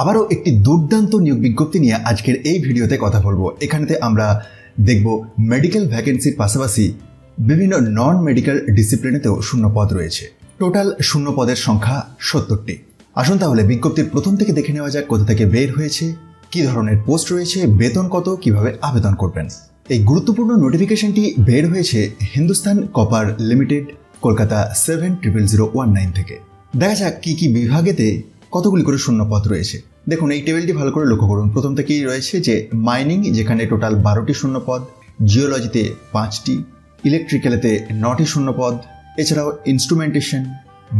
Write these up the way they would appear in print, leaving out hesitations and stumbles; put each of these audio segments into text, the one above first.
আবারও একটি দুর্দান্ত নিয়োগ বিজ্ঞপ্তি নিয়ে আজকের এই ভিডিওতে কথা বলবো। এখানেতে আমরা দেখব মেডিকেল ভ্যাকেন্সির পাশাপাশি বিভিন্ন নন মেডিকেল ডিসিপ্লিনেতেও শূন্য পদ রয়েছে। টোটাল শূন্য পদের সংখ্যা 70টি। আসুন তাহলে বিজ্ঞপ্তির প্রথম থেকে দেখে নেওয়া যাক কোথা থেকে বের হয়েছে, কি ধরনের পোস্ট রয়েছে, বেতন কত, কিভাবে আবেদন করবেন। এই গুরুত্বপূর্ণ নোটিফিকেশনটি বের হয়েছে হিন্দুস্তান কপার লিমিটেড, কলকাতা 700019 থেকে। দেখা যাক কি কি বিভাগেতে কতগুলি করে শূন্য পদ রয়েছে। দেখুন এই টেবিলটি ভালো করে লক্ষ্য করুন। প্রথম থেকেই রয়েছে যে মাইনিং, যেখানে টোটাল 12টি শূন্য পদ, জিওলজিতে 5টি, ইলেকট্রিক্যালেতে 9টি শূন্য পদ, এছাড়াও ইনস্ট্রুমেন্টেশন,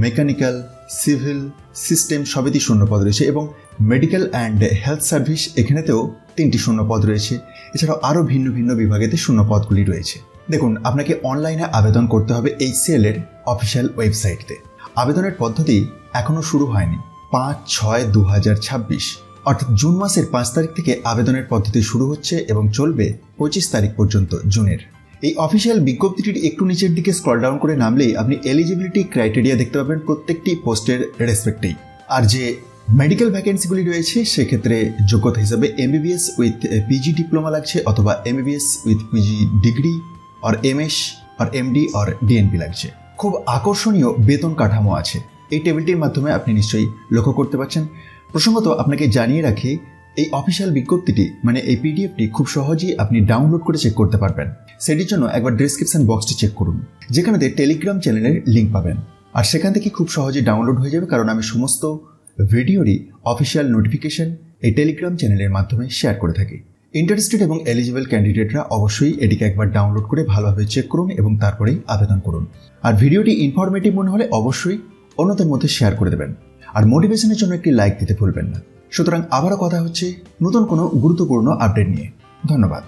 মেকানিক্যাল, সিভিল, সিস্টেম সবেতেই শূন্য পদ রয়েছে এবং মেডিকেল অ্যান্ড হেলথ সার্ভিস এখানেতেও 3টি শূন্য পদ রয়েছে। এছাড়াও আরও ভিন্ন ভিন্ন বিভাগেতে শূন্য পদগুলি রয়েছে। দেখুন আপনাকে অনলাইনে আবেদন করতে হবে HCL এর অফিসিয়াল ওয়েবসাইটতে। আবেদনের পদ্ধতি এখনও শুরু হয়নি। 5/6/2026 অর্থাৎ জুন মাসের 5 তারিখ থেকে আবেদনের পদ্ধতি শুরু হচ্ছে এবং চলবে 25 তারিখ পর্যন্ত জুনের। এই অফিসিয়াল বিজ্ঞপ্তিটির একটু নিচের দিকে স্ক্রল ডাউন করে নামলেই আপনি এলিজিবিলিটি ক্রাইটেরিয়া দেখতে পাবেন প্রত্যেকটি পোস্টের রেসপেক্টেই। আর যে মেডিকেল ভ্যাকেন্সিগুলি রয়েছে সেক্ষেত্রে যোগ্যতা হিসাবে MBBS উইথ PG ডিপ্লোমা লাগছে, অথবা MBBS with PG degree or MS or MD or DNP লাগছে। খুব আকর্ষণীয় বেতন কাঠামো আছে। এই টেবিলটির মাধ্যমে আপনি নিশ্চয়ই লক্ষ্য করতে পারছেন। প্রসঙ্গত আপনাকে জানিয়ে রাখি, এই অফিসিয়াল বিজ্ঞপ্তিটি মানে এই PDFটি খুব সহজেই আপনি ডাউনলোড করে চেক করতে পারবেন। সেটির জন্য একবার ডেসক্রিপশন বক্সটি চেক করুন, যেখানেতে টেলিগ্রাম চ্যানেলের লিঙ্ক পাবেন। আর সেখান থেকে খুব সহজেই ডাউনলোড হয়ে যাবে, কারণ আমি সমস্ত ভিডিওরই অফিসিয়াল নোটিফিকেশন এই টেলিগ্রাম চ্যানেলের মাধ্যমে শেয়ার করে থাকি। ইন্টারেস্টেড এবং এলিজিবল ক্যান্ডিডেটরা অবশ্যই এটিকে একবার ডাউনলোড করে ভালোভাবে চেক করুন এবং তারপরেই আবেদন করুন। আর ভিডিওটি ইনফরমেটিভ মনে হলে অবশ্যই অন্যদের মধ্যে শেয়ার করে দেবেন। আর মোটিভেশনের জন্য একটি লাইক দিতে ভুলবেন না। সুতরাং আবারও কথা হচ্ছে নতুন কোনো গুরুত্বপূর্ণ আপডেট নিয়ে। ধন্যবাদ।